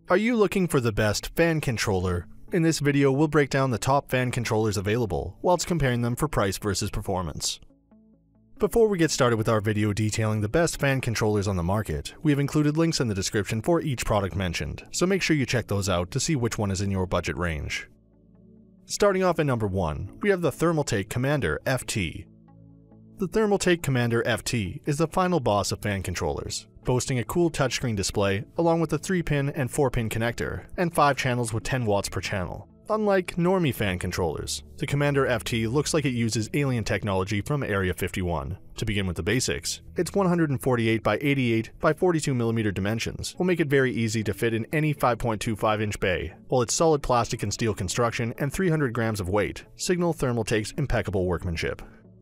Are you looking for the best fan controller? In this video, we'll break down the top fan controllers available, whilst comparing them for price versus performance. Before we get started with our video detailing the best fan controllers on the market, we have included links in the description for each product mentioned, so make sure you check those out to see which one is in your budget range. Starting off at number 1, we have the Thermaltake Commander FT. The Thermaltake Commander FT is the final boss of fan controllers, boasting a cool touchscreen display along with a 3-pin and 4-pin connector, and 5 channels with 10 watts per channel. Unlike normie fan controllers, the Commander FT looks like it uses alien technology from Area 51. To begin with the basics, its 148 by 88 by 42mm dimensions will make it very easy to fit in any 5.25-inch bay, while its solid plastic and steel construction and 300 grams of weight signal Thermaltake's impeccable workmanship.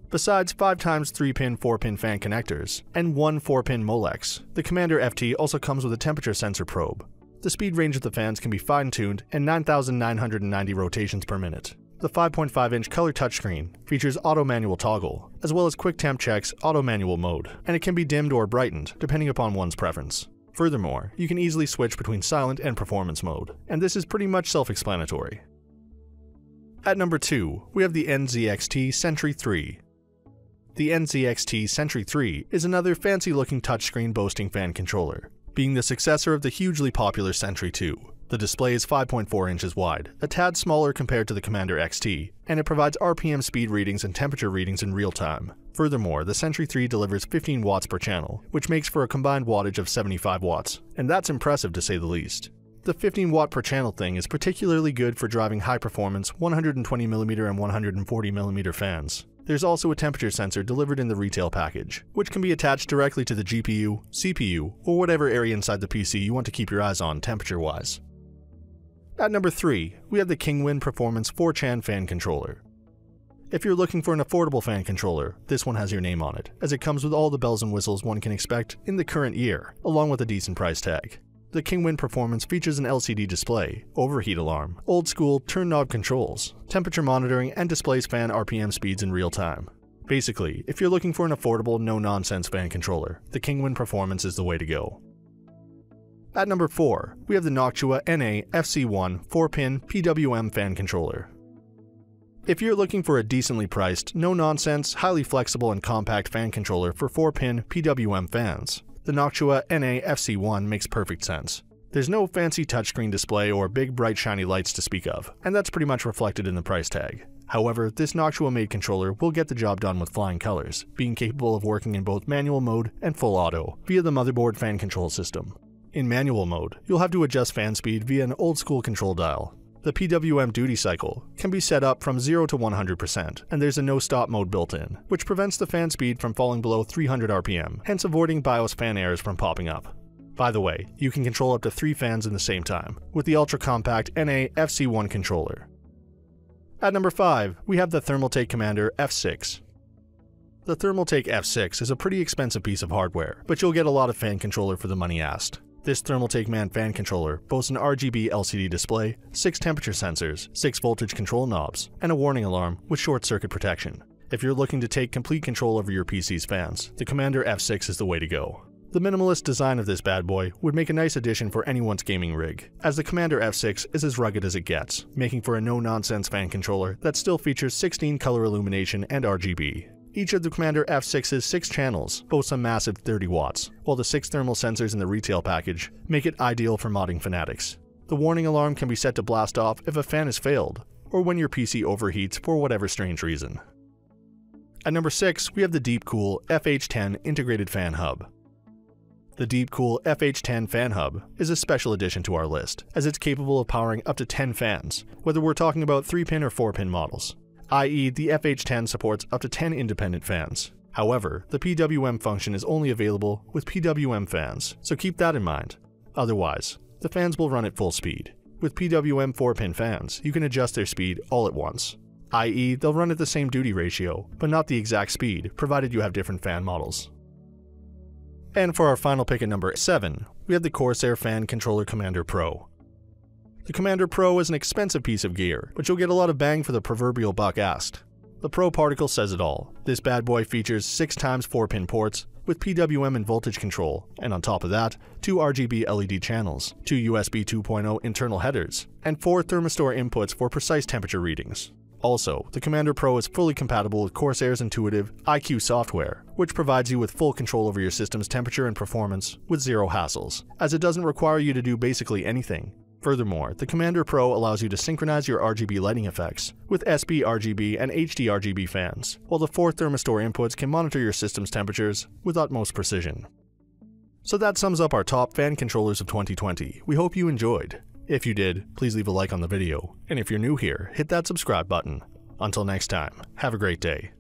Besides 5x 3-pin 4-pin fan connectors and 1 4-pin Molex, the Commander FT also comes with a temperature sensor probe. The speed range of the fans can be fine-tuned at 9,990 rotations per minute. The 5.5-inch color touchscreen features auto manual toggle, as well as quick temp checks auto manual mode, and it can be dimmed or brightened depending upon one's preference. Furthermore, you can easily switch between silent and performance mode, and this is pretty much self-explanatory. At number 2, we have the NZXT Sentry 3. The NZXT Sentry 3 is another fancy-looking touchscreen boasting fan controller, being the successor of the hugely popular Sentry 2. The display is 5.4 inches wide, a tad smaller compared to the Commander XT, and it provides RPM speed readings and temperature readings in real time. Furthermore, the Sentry 3 delivers 15 watts per channel, which makes for a combined wattage of 75 watts, and that's impressive to say the least. The 15 watt per channel thing is particularly good for driving high-performance 120mm and 140mm fans. There's also a temperature sensor delivered in the retail package, which can be attached directly to the GPU, CPU, or whatever area inside the PC you want to keep your eyes on temperature-wise. At number 3, we have the Kingwin Performance 4-chan fan controller. If you're looking for an affordable fan controller, this one has your name on it, as it comes with all the bells and whistles one can expect in the current year, along with a decent price tag. The Kingwin Performance features an LCD display, overheat alarm, old-school turn knob controls, temperature monitoring, and displays fan RPM speeds in real time. Basically, if you're looking for an affordable, no-nonsense fan controller, the Kingwin Performance is the way to go. At number 4, we have the Noctua NAFC1 4-pin PWM fan controller. If you're looking for a decently priced, no-nonsense, highly flexible and compact fan controller for 4-pin PWM fans, the Noctua NAFC1 makes perfect sense. There's no fancy touchscreen display or big bright shiny lights to speak of, and that's pretty much reflected in the price tag. However, this Noctua-made controller will get the job done with flying colors, being capable of working in both manual mode and full auto via the motherboard fan control system. In manual mode, you'll have to adjust fan speed via an old-school control dial. The PWM duty cycle can be set up from 0 to 100%, and there's a no-stop mode built in, which prevents the fan speed from falling below 300 RPM, hence avoiding BIOS fan errors from popping up. By the way, you can control up to 3 fans in the same time, with the ultra-compact NAFC1 controller. At number 5, we have the Thermaltake Commander F6. The Thermaltake F6 is a pretty expensive piece of hardware, but you'll get a lot of fan controller for the money asked. This Thermaltake Man fan controller boasts an RGB LCD display, 6 temperature sensors, 6 voltage control knobs, and a warning alarm with short circuit protection. If you're looking to take complete control over your PC's fans, the Commander F6 is the way to go. The minimalist design of this bad boy would make a nice addition for anyone's gaming rig, as the Commander F6 is as rugged as it gets, making for a no-nonsense fan controller that still features 16 color illumination and RGB. Each of the Commander F6's 6 channels boasts a massive 30 watts, while the 6 thermal sensors in the retail package make it ideal for modding fanatics. The warning alarm can be set to blast off if a fan has failed, or when your PC overheats for whatever strange reason. At number 6, we have the Deepcool FH10 Integrated Fan Hub. The Deepcool FH10 Fan Hub is a special addition to our list, as it's capable of powering up to 10 fans, whether we're talking about 3-pin or 4-pin models. I.e., the FH10 supports up to 10 independent fans. However, the PWM function is only available with PWM fans, so keep that in mind. Otherwise, the fans will run at full speed. With PWM 4-pin fans, you can adjust their speed all at once. I.e., they'll run at the same duty ratio, but not the exact speed, provided you have different fan models. And for our final pick at number 7, we have the Corsair Commander Commander Pro. The Commander Pro is an expensive piece of gear, but you'll get a lot of bang for the proverbial buck asked. The Pro particle says it all. This bad boy features 6x 4-pin ports, with PWM and voltage control, and on top of that, 2 RGB LED channels, 2 USB 2.0 internal headers, and 4 thermistor inputs for precise temperature readings. Also, the Commander Pro is fully compatible with Corsair's intuitive IQ software, which provides you with full control over your system's temperature and performance with zero hassles, as it doesn't require you to do basically anything. Furthermore, the Commander Pro allows you to synchronize your RGB lighting effects with SB-RGB and HD-RGB fans, while the 4 thermistor inputs can monitor your system's temperatures with utmost precision. So that sums up our top fan controllers of 2020. We hope you enjoyed. If you did, please leave a like on the video, and if you're new here, hit that subscribe button. Until next time, have a great day.